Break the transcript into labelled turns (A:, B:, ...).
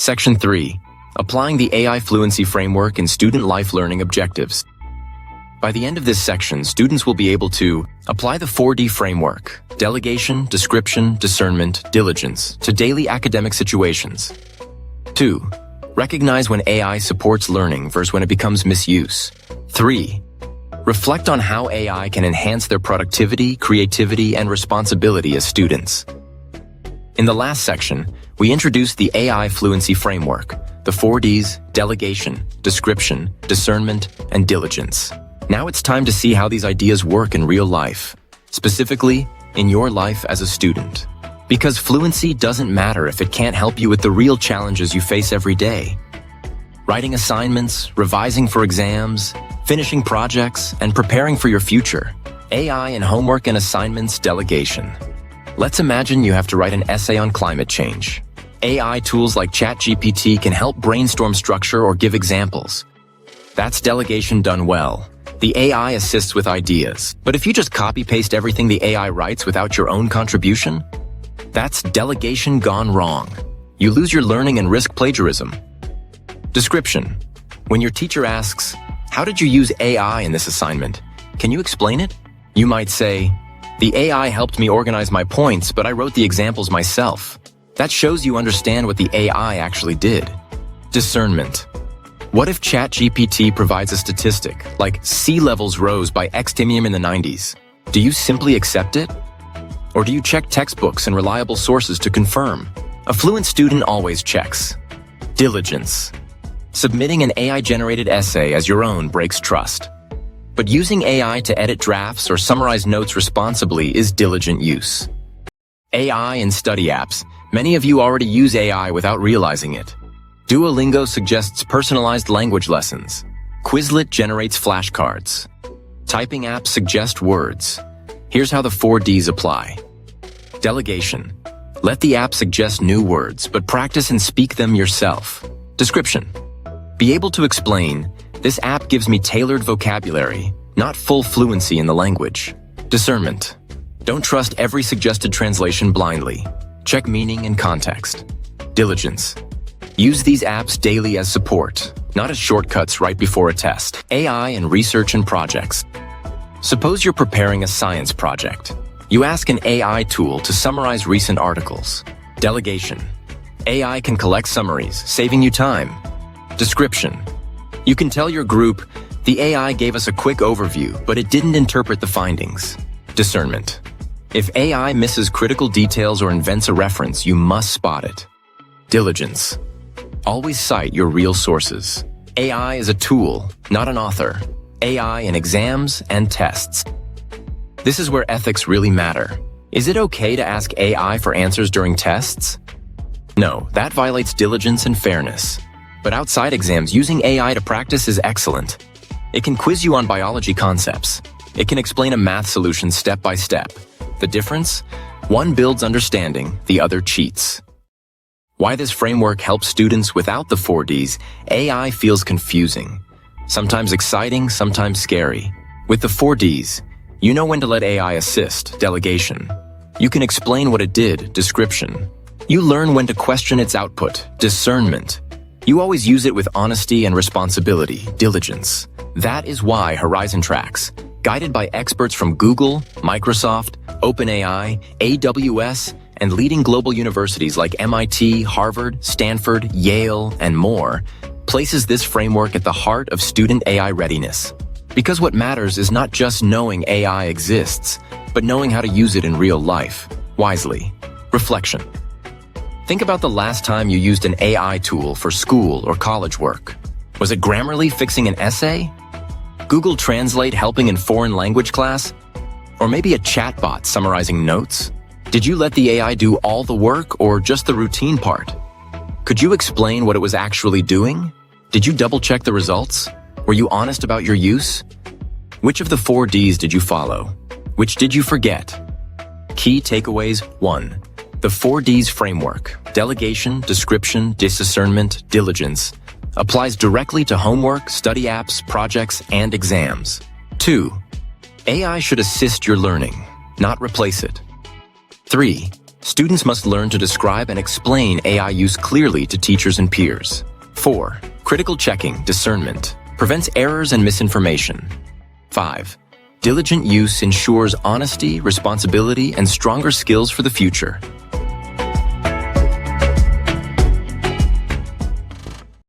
A: Section 3. Applying the AI Fluency Framework in Student Life Learning Objectives. By the end of this section, students will be able to apply the 4D framework, delegation, description, discernment, diligence, to daily academic situations. 2. Recognize when AI supports learning versus when it becomes misuse. 3. Reflect on how AI can enhance their productivity, creativity, and responsibility as students. In the last section, we introduced the AI Fluency Framework, the 4Ds, delegation, description, discernment, and diligence. Now it's time to see how these ideas work in real life, specifically in your life as a student. Because fluency doesn't matter if it can't help you with the real challenges you face every day. Writing assignments, revising for exams, finishing projects, and preparing for your future. AI in homework and assignments delegation. Let's imagine you have to write an essay on climate change. AI tools like ChatGPT can help brainstorm structure or give examples. That's delegation done well. The AI assists with ideas. But if you just copy-paste everything the AI writes without your own contribution, that's delegation gone wrong. You lose your learning and risk plagiarism. Description. When your teacher asks, "How did you use AI in this assignment? Can you explain it?" You might say, "The AI helped me organize my points, but I wrote the examples myself." That shows you understand what the AI actually did. Discernment. What if ChatGPT provides a statistic, like sea levels rose by X in the 90s? Do you simply accept it? Or do you check textbooks and reliable sources to confirm? A fluent student always checks. Diligence. Submitting an AI-generated essay as your own breaks trust. But using AI to edit drafts or summarize notes responsibly is diligent use. AI in study apps. Many of you already use AI without realizing it. Duolingo suggests personalized language lessons. Quizlet generates flashcards. Typing apps suggest words. Here's how the 4Ds apply. Delegation. Let the app suggest new words, but practice and speak them yourself. Description. Be able to explain, "This app gives me tailored vocabulary, not full fluency in the language." Discernment. Don't trust every suggested translation blindly. Check meaning and context. Diligence. Use these apps daily as support, not as shortcuts right before a test. AI in research and projects. Suppose you're preparing a science project. You ask an AI tool to summarize recent articles. Delegation. AI can collect summaries, saving you time. Description. You can tell your group, "The AI gave us a quick overview, but it didn't interpret the findings." Discernment. If AI misses critical details or invents a reference, you must spot it. Diligence. Always cite your real sources. AI is a tool, not an author. AI in exams and tests. This is where ethics really matter. Is it okay to ask AI for answers during tests? No, that violates diligence and fairness. But outside exams, using AI to practice is excellent. It can quiz you on biology concepts. It can explain a math solution step by step. The difference? One builds understanding, the other cheats. Why this framework helps students without the 4Ds, AI feels confusing. Sometimes exciting, sometimes scary. With the 4Ds, you know when to let AI assist, delegation. You can explain what it did, description. You learn when to question its output, discernment. You always use it with honesty and responsibility, diligence. That is why Horizon Tracks, guided by experts from Google, Microsoft, OpenAI, AWS, and leading global universities like MIT, Harvard, Stanford, Yale, and more, places this framework at the heart of student AI readiness. Because what matters is not just knowing AI exists, but knowing how to use it in real life, wisely. Reflection. Think about the last time you used an AI tool for school or college work. Was it Grammarly fixing an essay? Google Translate helping in foreign language class? Or maybe a chatbot summarizing notes? Did you let the AI do all the work or just the routine part? Could you explain what it was actually doing? Did you double-check the results? Were you honest about your use? Which of the 4Ds did you follow? Which did you forget? Key takeaways: 1. The 4Ds framework, delegation, description, discernment, diligence, applies directly to homework, study apps, projects, and exams. 2. AI should assist your learning, not replace it. 3. Students must learn to describe and explain AI use clearly to teachers and peers. 4. Critical checking, discernment, prevents errors and misinformation. 5. Diligent use ensures honesty, responsibility, and stronger skills for the future.